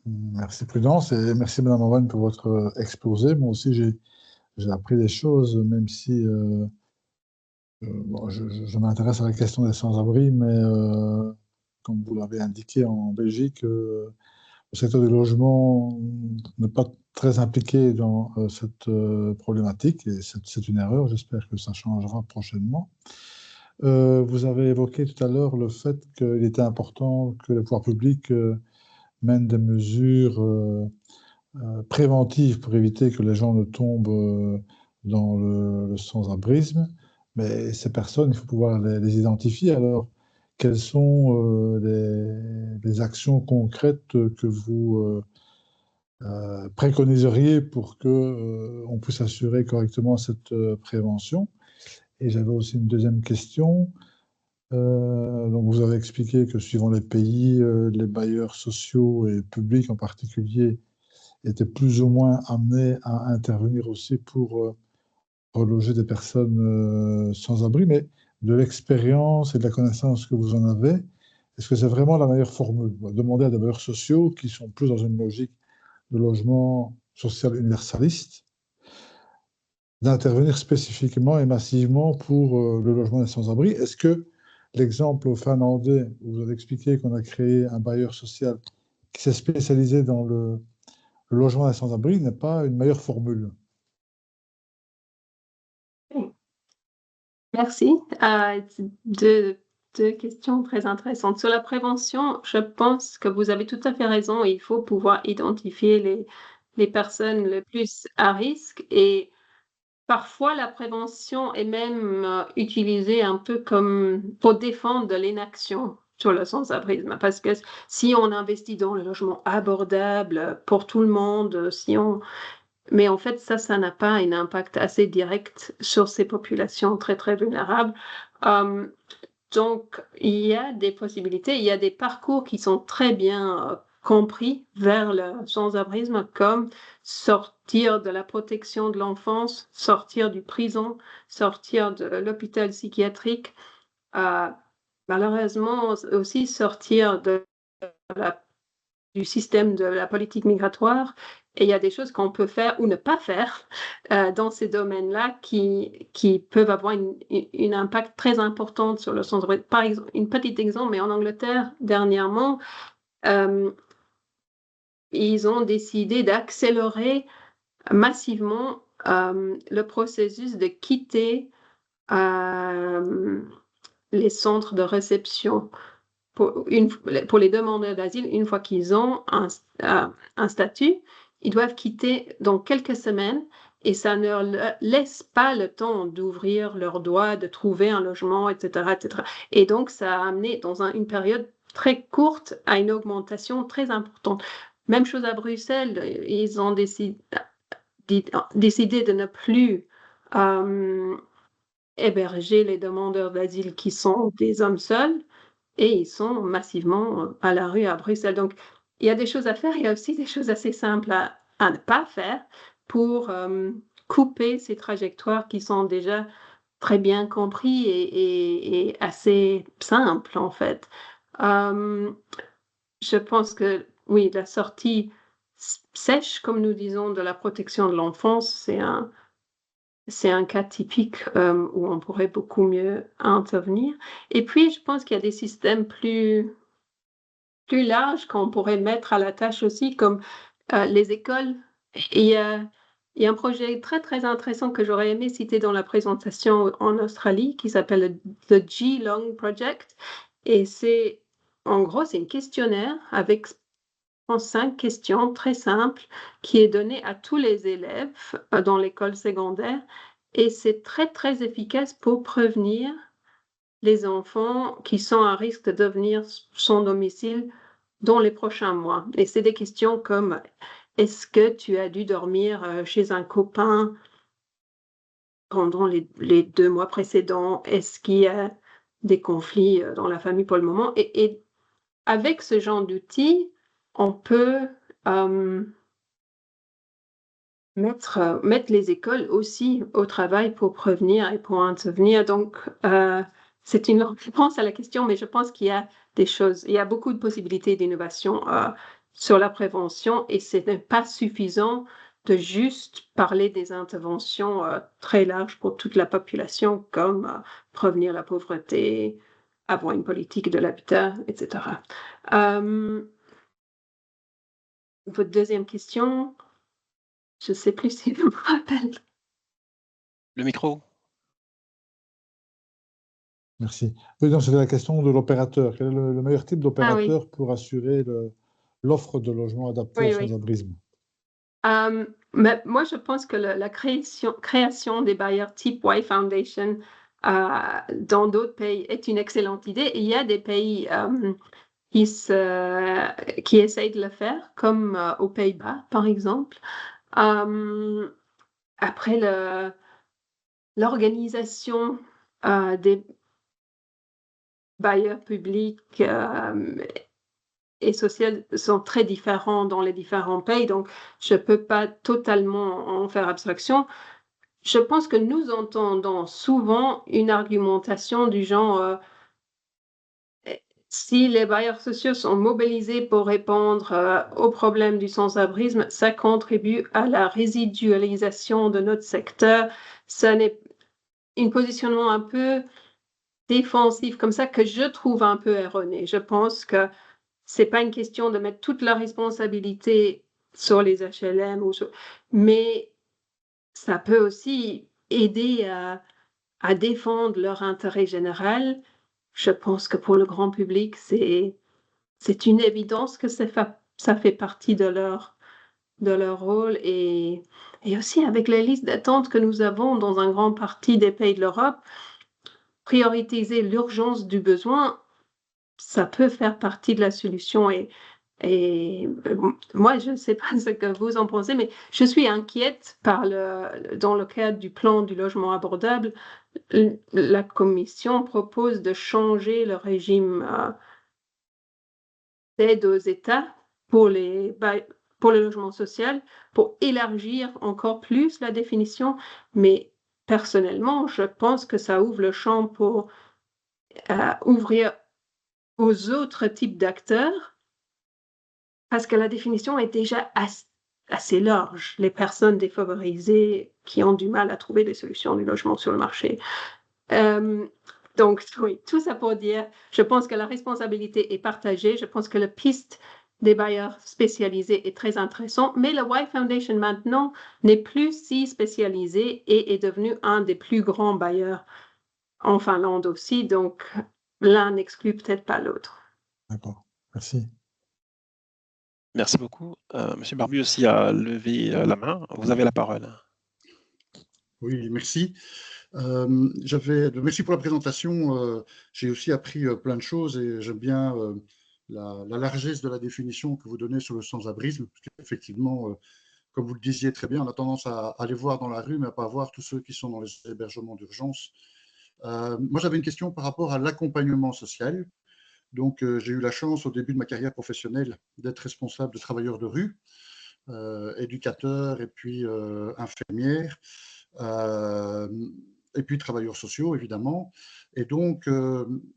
Merci Prudence et merci Madame Owen pour votre exposé. Moi aussi, j'ai appris des choses, même si bon, je m'intéresse à la question des sans-abri, mais comme vous l'avez indiqué en Belgique, le secteur du logement n'est pas très impliqué dans cette problématique et c'est une erreur. J'espère que ça changera prochainement. Vous avez évoqué tout à l'heure le fait qu'il était important que les pouvoirs publics mènent des mesures préventives pour éviter que les gens ne tombent dans le sans-abrisme. Mais ces personnes, il faut pouvoir les identifier. Alors, quelles sont les actions concrètes que vous préconiseriez pour qu'on puisse assurer correctement cette prévention? Et j'avais aussi une deuxième question. Donc vous avez expliqué que suivant les pays, les bailleurs sociaux et publics en particulier étaient plus ou moins amenés à intervenir aussi pour reloger des personnes sans abri. Mais de l'expérience et de la connaissance que vous en avez, est-ce que c'est vraiment la meilleure formule? Demander à des bailleurs sociaux qui sont plus dans une logique de logement social universaliste d'intervenir spécifiquement et massivement pour le logement des sans-abri. Est-ce que l'exemple finlandais, où vous avez expliqué qu'on a créé un bailleur social qui s'est spécialisé dans le logement des sans-abri, n'est pas une meilleure formule? Merci. Deux questions très intéressantes. Sur la prévention, je pense que vous avez tout à fait raison. Il faut pouvoir identifier les personnes les plus à risque, et parfois la prévention est même utilisée un peu comme pour défendre de l'inaction sur le sans-abrisme. Parce que si on investit dans le logement abordable pour tout le monde, si on mais en fait, ça n'a pas un impact assez direct sur ces populations très, très vulnérables. Donc, il y a des possibilités, il y a des parcours qui sont très bien compris vers le sans-abrisme, comme sortir de la protection de l'enfance, sortir du prison, sortir de l'hôpital psychiatrique, malheureusement aussi sortir du système de la politique migratoire. Et il y a des choses qu'on peut faire ou ne pas faire dans ces domaines-là qui peuvent avoir un impact très important sur le sens. Par exemple, un petit exemple, mais en Angleterre, dernièrement, ils ont décidé d'accélérer massivement le processus de quitter les centres de réception pour les demandeurs d'asile. Une fois qu'ils ont un statut, ils doivent quitter dans quelques semaines et ça ne leur laisse pas le temps d'ouvrir leurs droits, de trouver un logement, etc., etc. Et donc, ça a amené dans une période très courte à une augmentation très importante. Même chose à Bruxelles, ils ont décidé de ne plus héberger les demandeurs d'asile qui sont des hommes seuls, et ils sont massivement à la rue à Bruxelles. Donc, il y a des choses à faire, il y a aussi des choses assez simples à ne pas faire pour couper ces trajectoires qui sont déjà très bien compris et assez simples, en fait. Je pense que, oui, la sortie sèche, comme nous disons, de la protection de l'enfance, c'est un cas typique où on pourrait beaucoup mieux intervenir. Et puis, je pense qu'il y a des systèmes plus larges qu'on pourrait mettre à la tâche aussi, comme les écoles. Et il y a un projet très, très intéressant que j'aurais aimé citer dans la présentation en Australie qui s'appelle le Geelong Project. Et en gros, c'est un questionnaire avec 5 questions très simples qui est donné à tous les élèves dans l'école secondaire. Et c'est très, très efficace pour prévenir les enfants qui sont à risque de devenir sans domicile dans les prochains mois. Et c'est des questions comme: est-ce que tu as dû dormir chez un copain pendant les 2 mois précédents? Est-ce qu'il y a des conflits dans la famille pour le moment? Et avec ce genre d'outils, on peut mettre les écoles aussi au travail pour prévenir et pour intervenir. Donc, c'est une réponse à la question, mais je pense qu'il y a des choses, il y a beaucoup de possibilités d'innovation sur la prévention et ce n'est pas suffisant de juste parler des interventions très larges pour toute la population, comme prévenir la pauvreté, avoir une politique de l'habitat, etc. Votre deuxième question, je ne sais plus si je me rappelle. Le micro. Merci. Oui, donc c'était la question de l'opérateur. Quel est le meilleur type d'opérateur pour assurer l'offre de logements adaptés au sans-abrisme? Mais moi, je pense que la création des bailleurs type Y Foundation dans d'autres pays est une excellente idée. Il y a des pays qui essayent de le faire, comme aux Pays-Bas, par exemple. Après, l'organisation des bailleurs publics et sociaux sont très différents dans les différents pays, donc je ne peux pas totalement en faire abstraction. Je pense que nous entendons souvent une argumentation du genre si les bailleurs sociaux sont mobilisés pour répondre aux problèmes du sans-abrisme, ça contribue à la résidualisation de notre secteur. Ça n'est un positionnement un peu défensif comme ça que je trouve un peu erroné. Je pense que c'est pas une question de mettre toute la responsabilité sur les HLM, mais ça peut aussi aider à défendre leur intérêt général. Je pense que pour le grand public, c'est une évidence que ça fait partie de leur rôle. Et aussi avec les listes d'attente que nous avons dans un grand parti des pays de l'Europe, prioriser l'urgence du besoin, ça peut faire partie de la solution. Et Et moi, je ne sais pas ce que vous en pensez, mais je suis inquiète dans le cadre du plan du logement abordable. La Commission propose de changer le régime d'aide aux États pour le logement social, pour élargir encore plus la définition. Mais personnellement, je pense que ça ouvre le champ pour ouvrir aux autres types d'acteurs, parce que la définition est déjà assez large. Les personnes défavorisées qui ont du mal à trouver des solutions du logement sur le marché. Donc, oui, tout ça pour dire, je pense que la responsabilité est partagée. Je pense que la piste des bailleurs spécialisés est très intéressante, mais le Y Foundation maintenant n'est plus si spécialisé et est devenu un des plus grands bailleurs en Finlande aussi. Donc, l'un n'exclut peut-être pas l'autre. D'accord, merci. Merci beaucoup. Monsieur Barbu aussi a levé la main. Vous avez la parole. Oui, merci. Merci pour la présentation. J'ai aussi appris plein de choses et j'aime bien la largesse de la définition que vous donnez sur le sans-abrisme, parce qu'effectivement, comme vous le disiez très bien, on a tendance à aller voir dans la rue, mais à pas voir tous ceux qui sont dans les hébergements d'urgence. Moi, j'avais une question par rapport à l'accompagnement social. Donc, j'ai eu la chance au début de ma carrière professionnelle d'être responsable de travailleurs de rue, éducateur et puis infirmière. Et puis travailleurs sociaux, évidemment. Et donc,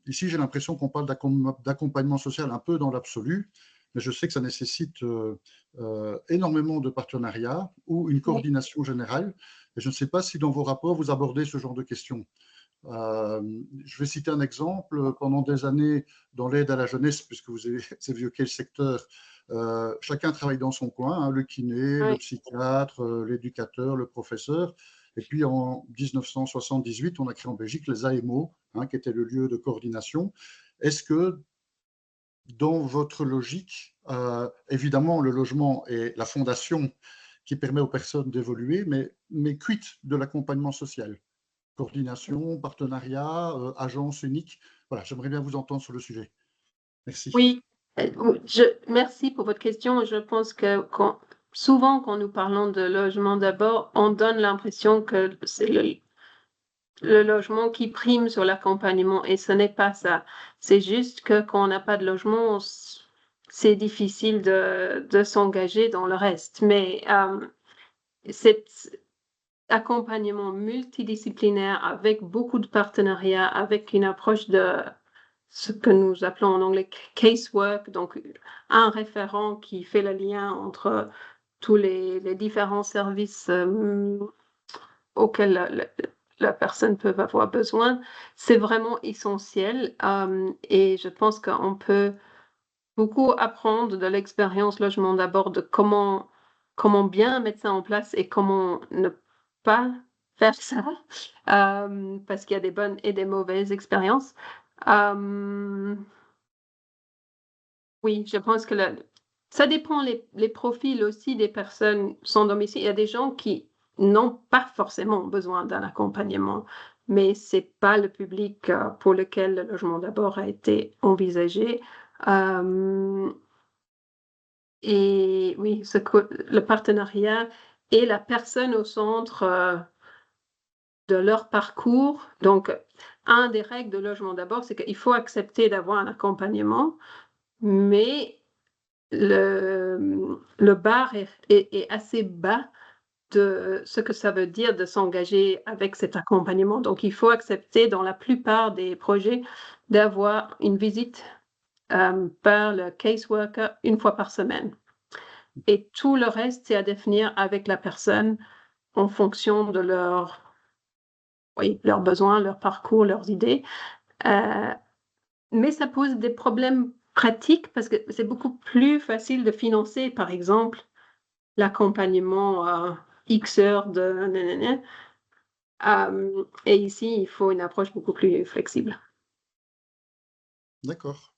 ici, j'ai l'impression qu'on parle d'accompagnement social un peu dans l'absolu, mais je sais que ça nécessite énormément de partenariats ou une coordination générale. Et je ne sais pas si dans vos rapports, vous abordez ce genre de questions. Je vais citer un exemple. Pendant des années, dans l'aide à la jeunesse, puisque vous avez évoqué le secteur, chacun travaille dans son coin, hein, le kiné, le psychiatre, l'éducateur, le professeur. Et puis en 1978, on a créé en Belgique les AMO, hein, qui était le lieu de coordination. Est-ce que dans votre logique, évidemment, le logement est la fondation qui permet aux personnes d'évoluer, mais quid de l'accompagnement social? Coordination, partenariat, agence unique. Voilà, j'aimerais bien vous entendre sur le sujet. Merci. Oui, merci pour votre question. Je pense que souvent, quand nous parlons de logement d'abord, on donne l'impression que c'est le logement qui prime sur l'accompagnement, et ce n'est pas ça. C'est juste que quand on n'a pas de logement, c'est difficile de s'engager dans le reste. Mais cet accompagnement multidisciplinaire avec beaucoup de partenariats, avec une approche de ce que nous appelons en anglais casework, donc un référent qui fait le lien entre tous les différents services auxquels la personne peut avoir besoin, c'est vraiment essentiel. Et je pense qu'on peut beaucoup apprendre de l'expérience Logement d'abord, de comment bien mettre ça en place et comment ne pas faire ça, parce qu'il y a des bonnes et des mauvaises expériences. Oui, je pense que ça dépend les profils aussi des personnes sans domicile. Il y a des gens qui n'ont pas forcément besoin d'un accompagnement, mais ce n'est pas le public pour lequel le logement d'abord a été envisagé. Et oui, le partenariat et la personne au centre de leur parcours. Donc, un des règles de logement d'abord, c'est qu'il faut accepter d'avoir un accompagnement, mais le bar est assez bas de ce que ça veut dire de s'engager avec cet accompagnement. Donc, il faut accepter dans la plupart des projets d'avoir une visite par le caseworker une fois par semaine. Et tout le reste, c'est à définir avec la personne en fonction de leurs besoins, leur parcours, leurs idées. Mais ça pose des problèmes pratiques parce que c'est beaucoup plus facile de financer, par exemple, l'accompagnement X heures de... et ici, il faut une approche beaucoup plus flexible. D'accord.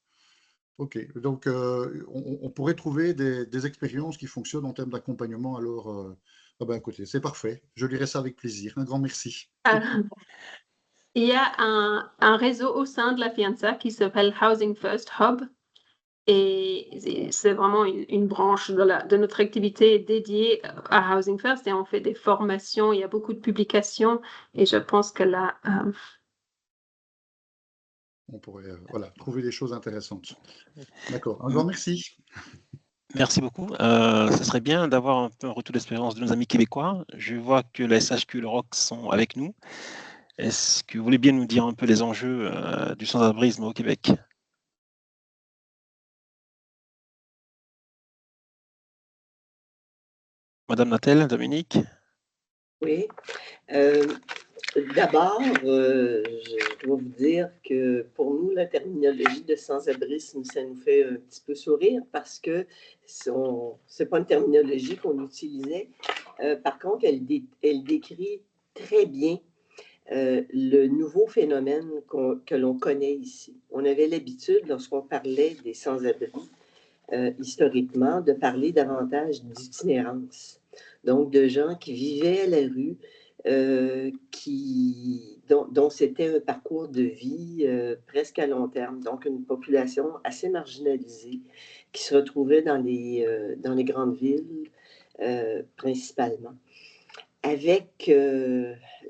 OK. Donc, on pourrait trouver des expériences qui fonctionnent en termes d'accompagnement. Alors, écoutez, c'est parfait. Je lirai ça avec plaisir. Un grand merci. Il y a un réseau au sein de la Fianza qui s'appelle Housing First Hub. Et c'est vraiment une branche de notre activité dédiée à Housing First, et on fait des formations, il y a beaucoup de publications, et je pense que là, on pourrait voilà, trouver des choses intéressantes. D'accord, un grand merci. Merci beaucoup. Ce serait bien d'avoir un peu un retour d'expérience de nos amis québécois. Je vois que la SHQ et le ROC sont avec nous. Est-ce que vous voulez bien nous dire un peu les enjeux du sans-abrisme au Québec? Madame Natel, Dominique? Oui. D'abord, je dois vous dire que pour nous, la terminologie de sans-abrisme, ça nous fait un petit peu sourire parce que c'est pas une terminologie qu'on utilisait. Par contre, elle décrit très bien le nouveau phénomène que l'on connaît ici. On avait l'habitude, lorsqu'on parlait des sans-abri, historiquement, de parler davantage d'itinérance. Donc, de gens qui vivaient à la rue, dont c'était un parcours de vie presque à long terme. Donc, une population assez marginalisée qui se retrouvait dans les grandes villes principalement. Avec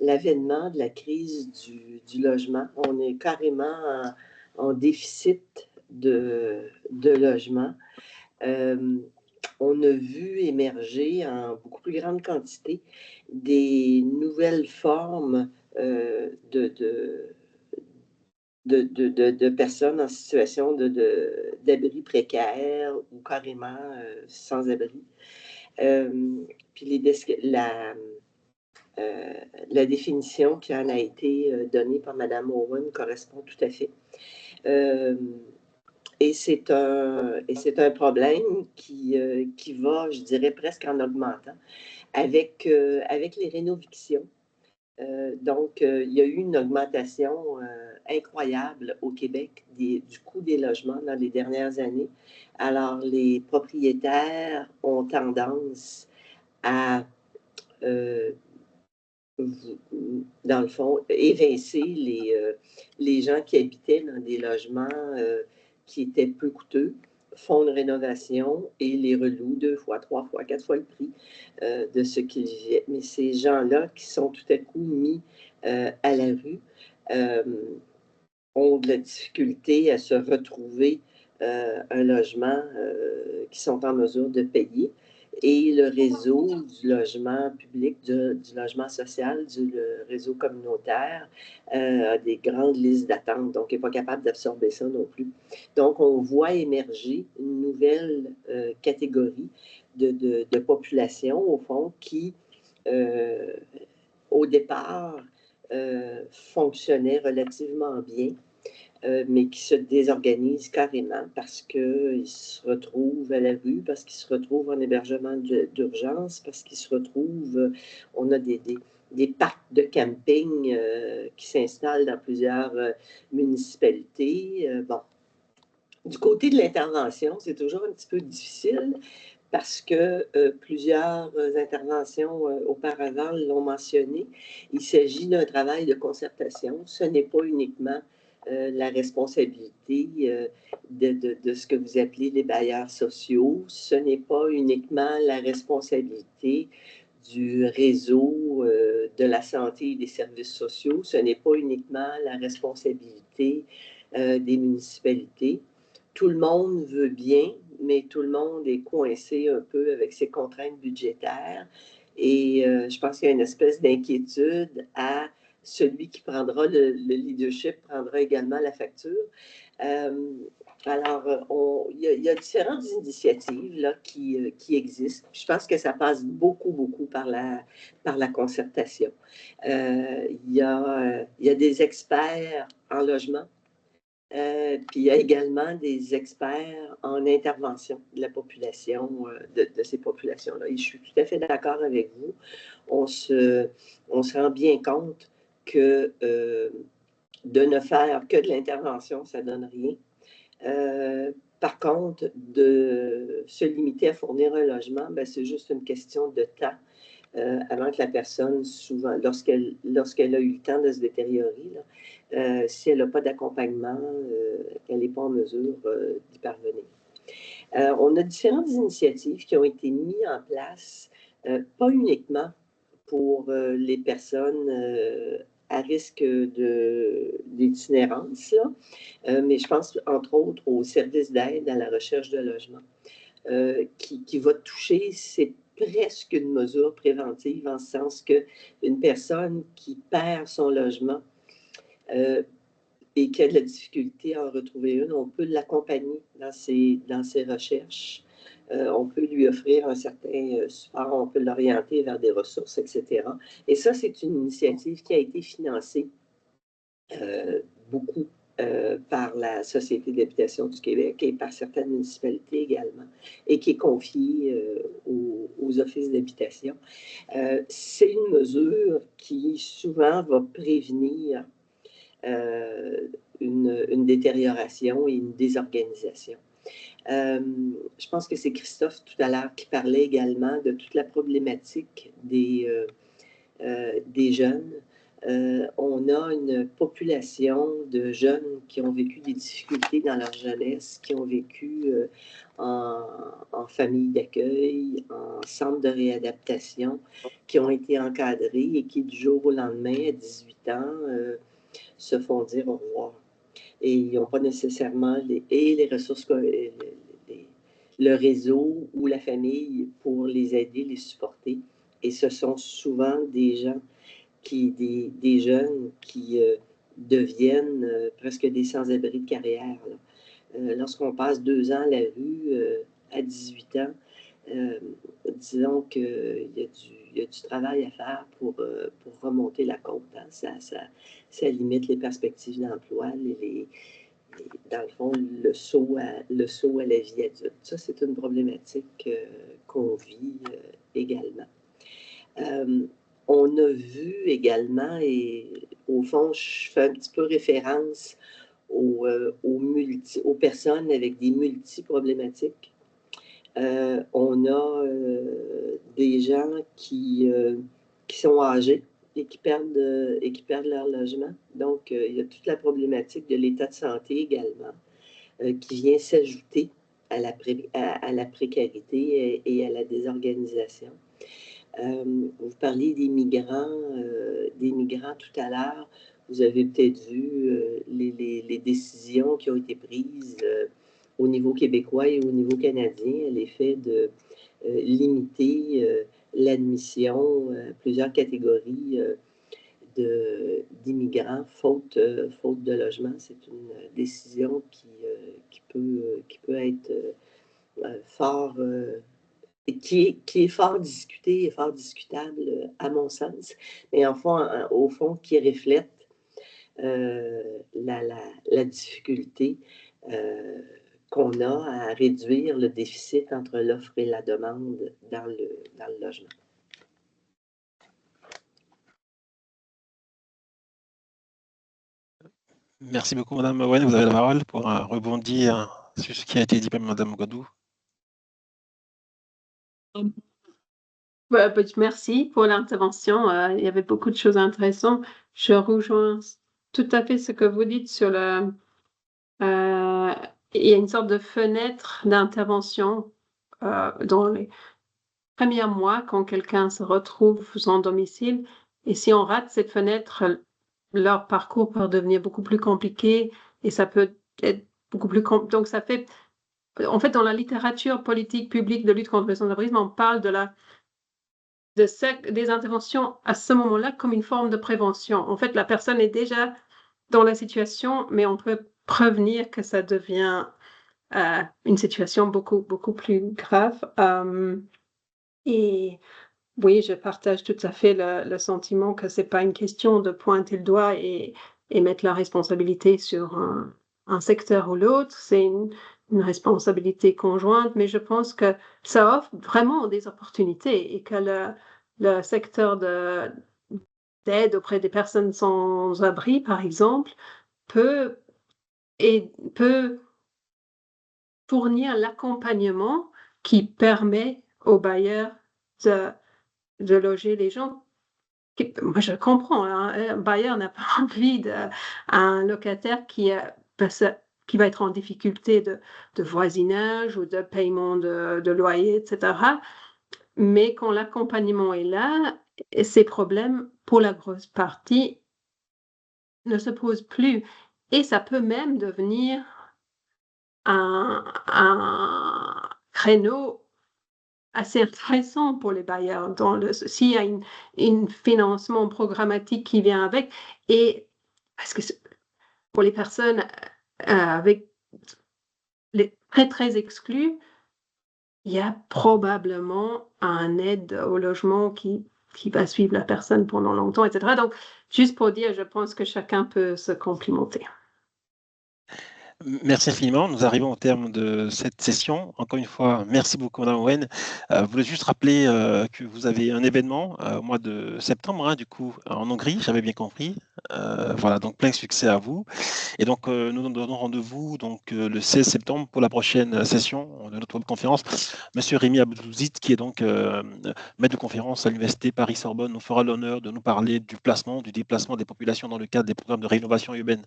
l'avènement de la crise du logement, on est carrément en déficit de logement. On a vu émerger en beaucoup plus grande quantité des nouvelles formes de personnes en situation d'abri précaire ou carrément sans abri. Puis la définition qui en a été donnée par Mme Owen correspond tout à fait. Et c'est un problème qui va, je dirais, presque en augmentant avec les rénovictions. Donc, il y a eu une augmentation incroyable au Québec du coût des logements dans les dernières années. Alors, les propriétaires ont tendance à, dans le fond, évincer les gens qui habitaient dans des logements qui étaient peu coûteux, fonds de rénovation et les relouent 2 fois, 3 fois, 4 fois le prix de ce qu'ils vivaient. Mais ces gens-là qui sont tout à coup mis à la rue ont de la difficulté à se retrouver un logement qu'ils sont en mesure de payer. Et le réseau du logement public, du logement social, le réseau communautaire, a des grandes listes d'attente, donc il n'est pas capable d'absorber ça non plus. Donc, on voit émerger une nouvelle catégorie de population, au fond, qui, au départ, fonctionnait relativement bien, mais qui se désorganisent carrément parce qu'ils se retrouvent à la rue, parce qu'ils se retrouvent en hébergement d'urgence, parce qu'ils se retrouvent, on a des parcs de camping qui s'installent dans plusieurs municipalités. Bon, du côté de l'intervention, c'est toujours un petit peu difficile parce que plusieurs interventions auparavant l'ont mentionné. Il s'agit d'un travail de concertation. Ce n'est pas uniquement la responsabilité de ce que vous appelez les bailleurs sociaux. Ce n'est pas uniquement la responsabilité du réseau de la santé et des services sociaux. Ce n'est pas uniquement la responsabilité des municipalités. Tout le monde veut bien, mais tout le monde est coincé un peu avec ses contraintes budgétaires. Et je pense qu'il y a une espèce d'inquiétude à celui qui prendra le leadership, prendra également la facture. Alors, il y a différentes initiatives là, qui existent. Je pense que ça passe beaucoup, beaucoup par la concertation. Il y a des experts en logement. Puis il y a également des experts en intervention de la population, de ces populations-là. Et je suis tout à fait d'accord avec vous. On se rend bien compte que de ne faire que de l'intervention, ça ne donne rien. Par contre, de se limiter à fournir un logement, ben, c'est juste une question de temps. Avant que la personne, souvent, lorsqu'elle a eu le temps de se détériorer, là, si elle n'a pas d'accompagnement, elle n'est pas en mesure d'y parvenir. On a différentes initiatives qui ont été mises en place, pas uniquement pour les personnes à risque d'itinérance, mais je pense entre autres au service d'aide à la recherche de logement, qui va toucher, c'est presque une mesure préventive en ce sens qu'une personne qui perd son logement et qui a de la difficulté à en retrouver une, on peut l'accompagner dans ses recherches. On peut lui offrir un certain support, on peut l'orienter vers des ressources, etc. Et ça, c'est une initiative qui a été financée beaucoup par la Société d'habitation du Québec et par certaines municipalités également, et qui est confiée aux offices d'habitation. C'est une mesure qui souvent va prévenir une détérioration et une désorganisation. Je pense que c'est Christophe tout à l'heure qui parlait également de toute la problématique des jeunes. On a une population de jeunes qui ont vécu des difficultés dans leur jeunesse, qui ont vécu en famille d'accueil, en centre de réadaptation, qui ont été encadrés et qui, du jour au lendemain, à 18 ans, se font dire au revoir. Et ils n'ont pas nécessairement les ressources, le réseau ou la famille pour les aider, les supporter. Et ce sont souvent des gens, des jeunes qui deviennent presque des sans-abri de carrière. Lorsqu'on passe 2 ans à la rue à 18 ans, disons qu'il y a du travail à faire pour remonter la côte. Hein. Ça limite les perspectives d'emploi, dans le fond, le saut à la vie adulte. Ça, c'est une problématique qu'on vit également. On a vu également, et au fond, je fais un petit peu référence aux personnes avec des multi-problématiques. On a des gens qui sont âgés et qui perdent leur logement. Donc, il y a toute la problématique de l'état de santé également qui vient s'ajouter à la précarité et à la désorganisation. Vous parliez des migrants tout à l'heure. Vous avez peut-être vu les décisions qui ont été prises au niveau québécois et au niveau canadien à l'effet de limiter l'admission à plusieurs catégories d'immigrants faute de logement. C'est une décision qui peut être fort... qui est fort discutée et fort discutable à mon sens, mais au fond qui reflète la difficulté qu'on a à réduire le déficit entre l'offre et la demande dans le logement. Merci beaucoup, Madame Owen. Vous avez la parole pour rebondir sur ce qui a été dit par Madame Godou. Merci pour l'intervention. Il y avait beaucoup de choses intéressantes. Je rejoins tout à fait ce que vous dites sur il y a une sorte de fenêtre d'intervention dans les premiers mois quand quelqu'un se retrouve sans domicile. Et si on rate cette fenêtre, leur parcours peut devenir beaucoup plus compliqué et ça peut être beaucoup plus compliqué. Donc, ça fait... En fait, dans la littérature politique publique de lutte contre le sans-abrisme, on parle des interventions à ce moment-là comme une forme de prévention. En fait, la personne est déjà dans la situation, mais on peut prévenir que ça devient une situation beaucoup, beaucoup plus grave. Et oui, je partage tout à fait le sentiment que ce n'est pas une question de pointer le doigt et mettre la responsabilité sur un secteur ou l'autre. C'est une responsabilité conjointe, mais je pense que ça offre vraiment des opportunités et que le secteur d'aide auprès des personnes sans abri, par exemple, peut fournir l'accompagnement qui permet aux bailleurs de loger les gens. Moi, je comprends, hein, un bailleur n'a pas envie d'un locataire qui qui va être en difficulté de voisinage ou de paiement de loyer, etc. Mais quand l'accompagnement est là, ces problèmes, pour la grosse partie, ne se posent plus. Et ça peut même devenir un créneau assez intéressant pour les bailleurs. S'il y a un financement programmatique qui vient avec, et parce que pour les personnes avec les très exclus, il y a probablement un aide au logement qui va suivre la personne pendant longtemps, etc. Donc, juste pour dire, je pense que chacun peut se complimenter. Merci infiniment. Nous arrivons au terme de cette session. Encore une fois, merci beaucoup, Mme Owen. Je voulais juste rappeler que vous avez un événement au mois de septembre, du coup, en Hongrie, j'avais bien compris. Voilà, donc plein succès à vous. Et donc, nous nous donnons rendez-vous le 16 septembre pour la prochaine session de notre webconférence. Monsieur Rémi Abdouzid, qui est donc maître de conférence à l'Université Paris-Sorbonne, nous fera l'honneur de nous parler du déplacement des populations dans le cadre des programmes de rénovation urbaine.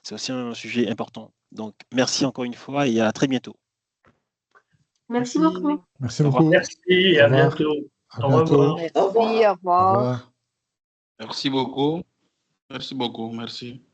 C'est aussi un sujet important. Donc, merci encore une fois et à très bientôt. Merci beaucoup. Merci beaucoup. Merci et à bientôt. À bientôt. Au revoir. Au revoir. Merci beaucoup. Merci beaucoup. Merci.